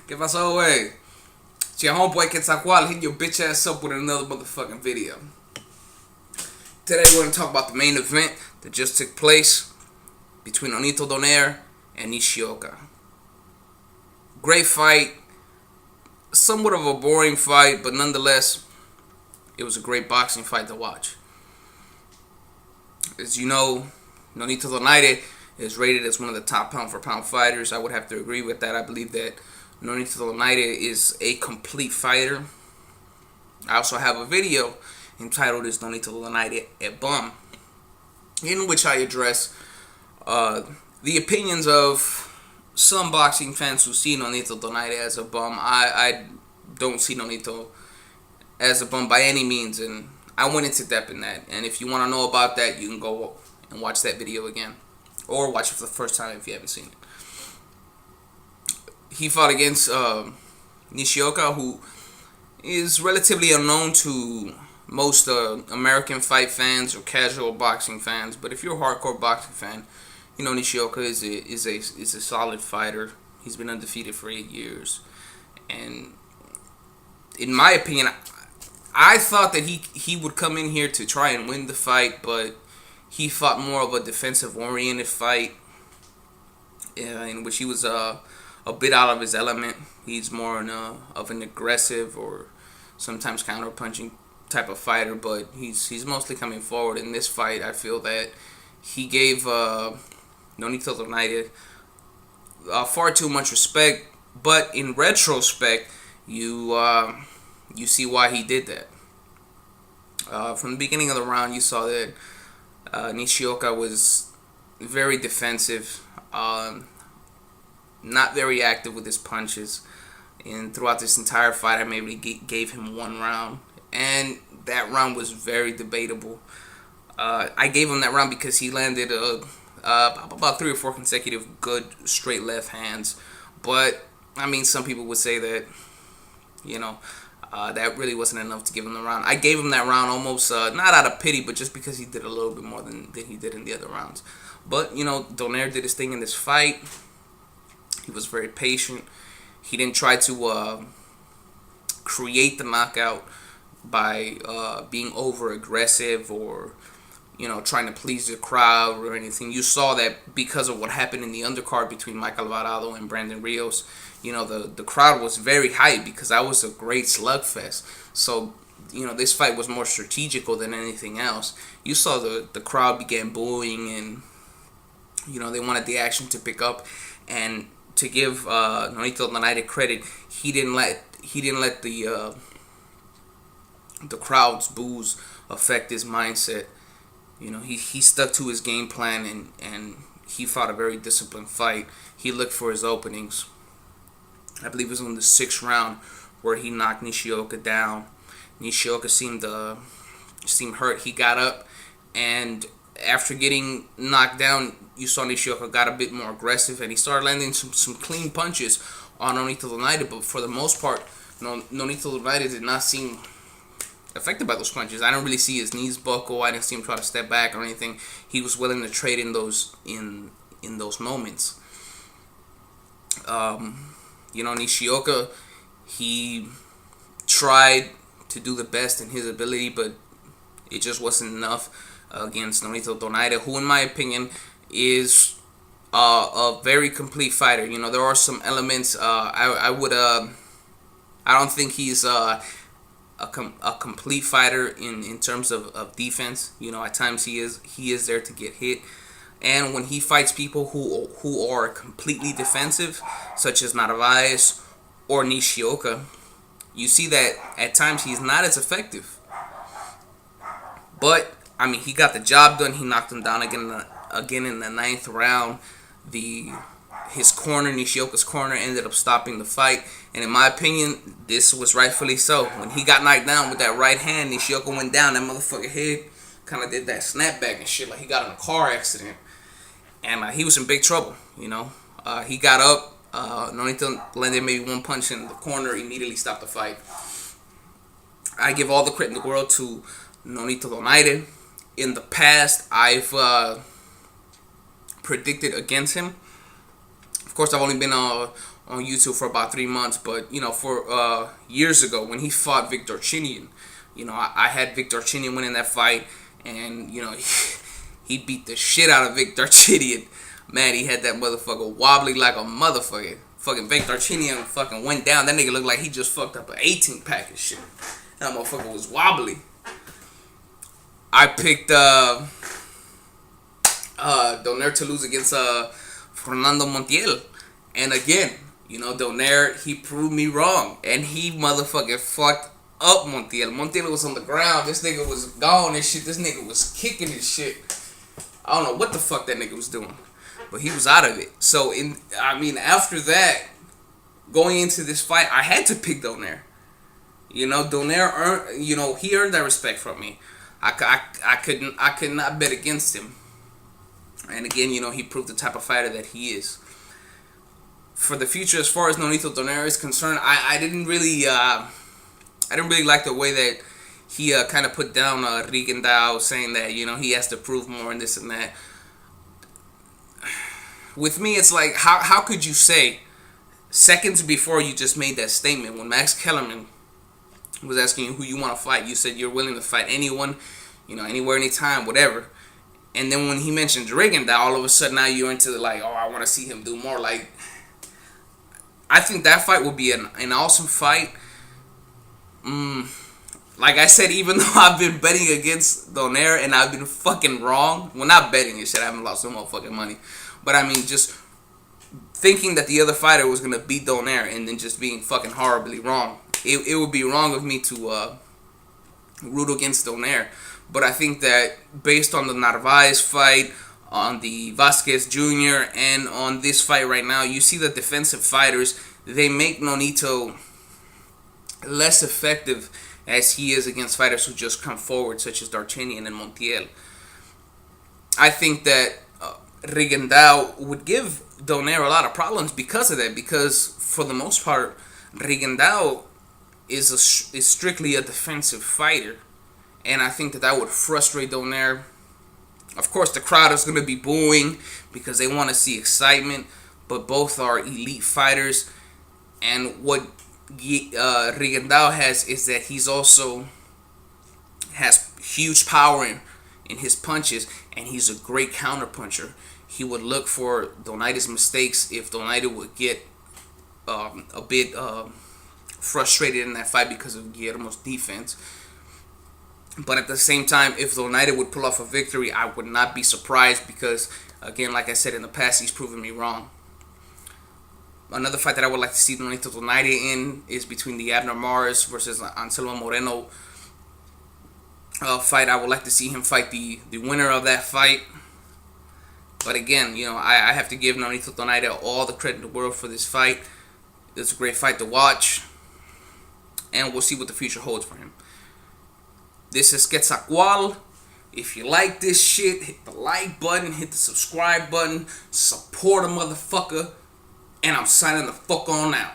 ¿Qué pasó, güey? It's your homeboy Quetzalcoatl hitting your bitch ass up with another motherfucking video. Today we're going to talk about the main event that just took place between Donaire and Nishioka. Great fight. Somewhat of a boring fight, but nonetheless, it was a great boxing fight to watch. As you know, Donaire is rated as one of the top pound-for-pound fighters. I would have to agree with that. I believe that Donaire is a complete fighter. I also have a video entitled "Is Donaire a Bum?" in which I address the opinions of some boxing fans who see Donaire as a bum. I don't see Nonito as a bum by any means, and I went into depth in that. And if you want to know about that, you can go and watch that video again, or watch it for the first time if you haven't seen it. He fought against Nishioka, who is relatively unknown to most American fight fans or casual boxing fans. But if you're a hardcore boxing fan, you know Nishioka is a solid fighter. He's been undefeated for 8 years, and in my opinion, I thought that he would come in here to try and win the fight, but he fought more of a defensive-oriented fight, in which he was a bit out of his element. He's more of an aggressive or sometimes counter-punching type of fighter, but he's mostly coming forward. In this fight, I feel that he gave Donaire far too much respect, but in retrospect, you see why he did that. From the beginning of the round, you saw that Nishioka was very defensive, not very active with his punches, and throughout this entire fight, I maybe gave him one round, and that round was very debatable. I gave him that round because he landed about 3 or 4 consecutive good straight left hands, but I mean, some people would say that, you know, that really wasn't enough to give him the round. I gave him that round almost not out of pity, but just because he did a little bit more than he did in the other rounds. But, you know, Donaire did his thing in this fight. He was very patient. He didn't try to create the knockout by being over-aggressive or, you know, trying to please the crowd or anything. You saw that because of what happened in the undercard between Mike Alvarado and Brandon Rios. You know, the crowd was very hyped because that was a great slugfest. So, you know, this fight was more strategical than anything else. You saw the crowd began booing, and, you know, they wanted the action to pick up. And to give Donaire credit, he didn't let the crowd's boos affect his mindset. You know, he stuck to his game plan, and he fought a very disciplined fight. He looked for his openings. I believe it was in the 6th round where he knocked Nishioka down. Nishioka seemed hurt. He got up, and after getting knocked down, you saw Nishioka got a bit more aggressive, and he started landing some clean punches on Donaire. But for the most part, Donaire did not seem affected by those punches. I don't really see his knees buckle. I didn't see him try to step back or anything. He was willing to trade in those moments. You know, Nishioka, he tried to do the best in his ability, but it just wasn't enough against Donaire, who, in my opinion, is a very complete fighter. You know, there are some elements. I don't think he's a complete fighter in terms of defense. You know, at times he is there to get hit. And when he fights people who are completely defensive, such as Narvaez or Nishioka, you see that at times he's not as effective. But, I mean, he got the job done. He knocked him down again in the 9th round. His corner, Nishioka's corner, ended up stopping the fight. And in my opinion, this was rightfully so. When he got knocked down with that right hand, Nishioka went down. That motherfucker head kind of did that snapback and shit like he got in a car accident. And he was in big trouble, you know. He got up. Nonito landed maybe one punch in the corner, immediately stopped the fight. I give all the credit in the world to Donaire. In the past, I've predicted against him. Of course, I've only been on YouTube for about 3 months. But for years ago when he fought Victor Chinian, I had Victor Chinian winning that fight, and he beat the shit out of Victor Chinian. Man, he had that motherfucker wobbly like a motherfucker. Fucking Victor Chinian fucking went down. That nigga looked like he just fucked up an 18 pack of shit. That motherfucker was wobbly. I picked Donaire to lose against Fernando Montiel. And again, Donaire, he proved me wrong. And he motherfucking fucked up Montiel. Montiel was on the ground. This nigga was gone and shit. This nigga was kicking his shit. I don't know what the fuck that nigga was doing. But he was out of it. So, after that, going into this fight, I had to pick Donaire. Donaire earned, he earned that respect from me. I could not bet against him. And again, he proved the type of fighter that he is. For the future, as far as Nonito Donaire is concerned, I didn't really like the way that he kind of put down Rigondeaux, saying that he has to prove more and this and that. With me, it's like, how could you say seconds before you just made that statement, when Max Kellerman was asking you who you want to fight, you said you're willing to fight anyone, anywhere, anytime, whatever. And then when he mentioned Rigondeaux, all of a sudden now you're into I want to see him do more. Like, I think that fight will be an awesome fight. Like I said, even though I've been betting against Donaire and I've been fucking wrong. Well, not betting and shit. I haven't lost no motherfucking money. But just thinking that the other fighter was going to beat Donaire and then just being fucking horribly wrong. It would be wrong of me to root against Donaire. But I think that based on the Narvaez fight, on the Vasquez Jr., and on this fight right now, you see the defensive fighters, they make Nonito less effective as he is against fighters who just come forward, such as Darchinian and Montiel. I think that Rigondeaux would give Donaire a lot of problems because of that, because for the most part, Rigondeaux is strictly a defensive fighter, and I think that would frustrate Donaire. Of course, the crowd is going to be booing because they want to see excitement, but both are elite fighters, and what Rigondeaux has is that he's also has huge power in his punches, and he's a great counterpuncher. He would look for Donaire's mistakes if Donaire would get a bit frustrated in that fight because of Guillermo's defense. But at the same time, if Donaire would pull off a victory, I would not be surprised because, again, like I said in the past, he's proven me wrong. Another fight that I would like to see Nonito Donaire in is between the Abner Mares versus Anselmo Moreno fight. I would like to see him fight the winner of that fight. But again, I have to give Nonito Donaire all the credit in the world for this fight. It's a great fight to watch, and we'll see what the future holds for him. This is Quetzalcoatl. If you like this shit, hit the like button, hit the subscribe button, support a motherfucker, and I'm signing the fuck on out.